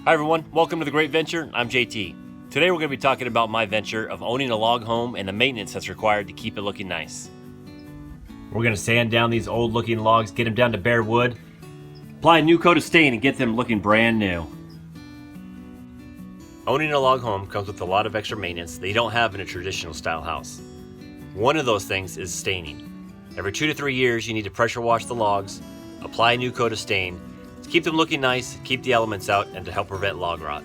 Hi everyone, welcome to The Great Venture. I'm JT. Today we're going to be talking about my venture of owning a log home and the maintenance that's required to keep it looking nice. We're going to sand down these old looking logs, get them down to bare wood, apply a new coat of stain and get them looking brand new. Owning a log home comes with a lot of extra maintenance that you don't have in a traditional style house. One of those things is staining. Every 2 to 3 years you need to pressure wash the logs, apply a new coat of stain, to keep them looking nice, keep the elements out, and to help prevent log rot.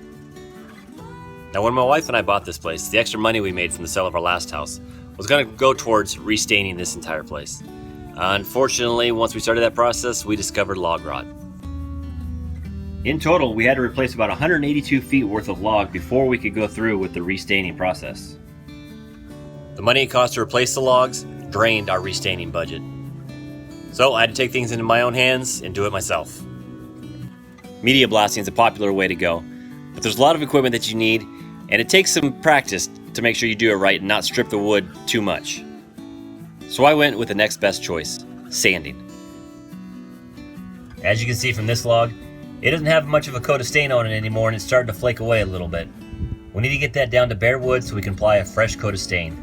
Now when my wife and I bought this place, the extra money we made from the sale of our last house was going to go towards restaining this entire place. Unfortunately, once we started that process, we discovered log rot. In total, we had to replace about 182 feet worth of log before we could go through with the restaining process. The money it cost to replace the logs drained our restaining budget. So I had to take things into my own hands and do it myself. Media blasting is a popular way to go, but there's a lot of equipment that you need, and it takes some practice to make sure you do it right and not strip the wood too much. So I went with the next best choice, sanding. As you can see from this log, it doesn't have much of a coat of stain on it anymore and it's starting to flake away a little bit. We need to get that down to bare wood so we can apply a fresh coat of stain.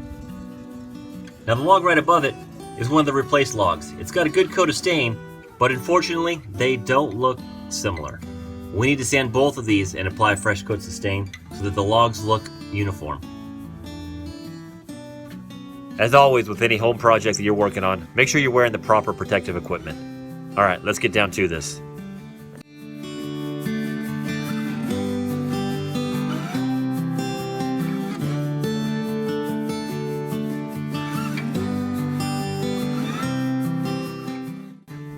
Now the log right above it is one of the replaced logs. It's got a good coat of stain, but unfortunately they don't look similar. We need to sand both of these and apply fresh coats of stain so that the logs look uniform. As always with any home project that you're working on, make sure you're wearing the proper protective equipment. Alright, let's get down to this.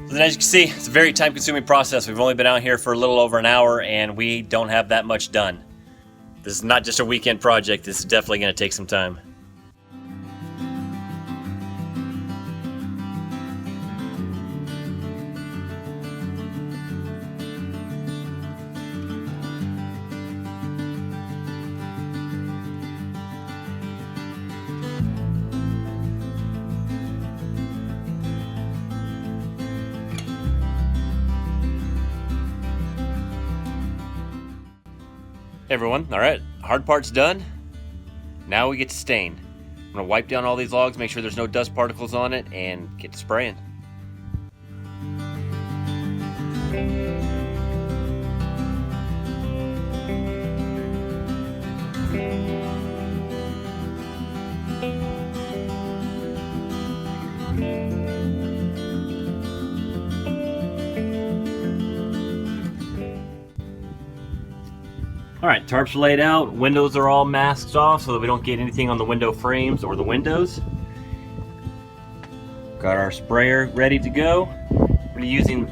So as you can see, it's a very time-consuming process. We've only been out here for a little over an hour and we don't have that much done. This is not just a weekend project, this is definitely going to take some time. Hey everyone, alright, hard part's done. Now we get to stain. I'm going to wipe down all these logs, make sure there's no dust particles on it, and get to spraying. Alright, tarps are laid out, windows are all masked off so that we don't get anything on the window frames or the windows. Got our sprayer ready to go. We're going to be using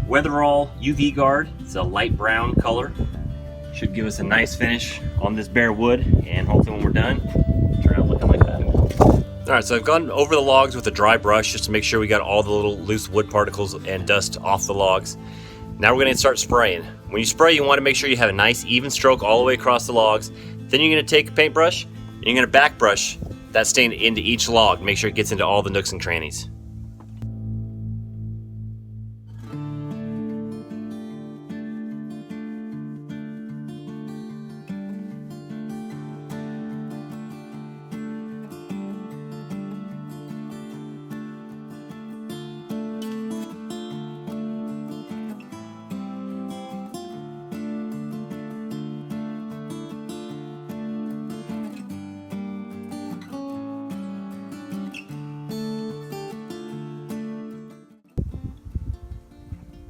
Weatherall UV Guard. It's a light brown color. Should give us a nice finish on this bare wood, and hopefully when we're done, turn out looking like that. Alright, so I've gone over the logs with a dry brush just to make sure we got all the little loose wood particles and dust off the logs. Now we're going to start spraying. When you spray, you want to make sure you have a nice even stroke all the way across the logs. Then you're going to take a paintbrush and you're going to back brush that stain into each log. Make sure it gets into all the nooks and crannies.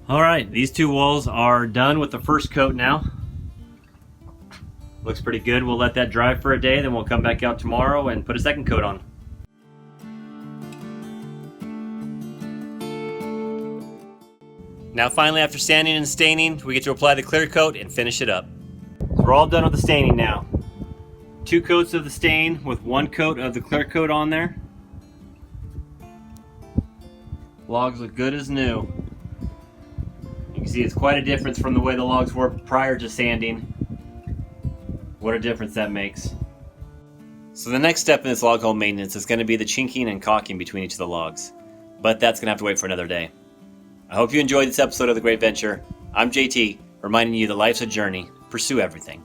Alright, these two walls are done with the first coat now. Looks pretty good. We'll let that dry for a day, then we'll come back out tomorrow and put a second coat on. Now finally, after sanding and staining, we get to apply the clear coat and finish it up. So we're all done with the staining now. 2 coats of the stain with 1 coat of the clear coat on there. Logs look good as new. You can see it's quite a difference from the way the logs were prior to sanding. What a difference that makes. So the next step in this log home maintenance is going to be the chinking and caulking between each of the logs. But that's going to have to wait for another day. I hope you enjoyed this episode of The Great Venture. I'm JT, reminding you that life's a journey, pursue everything.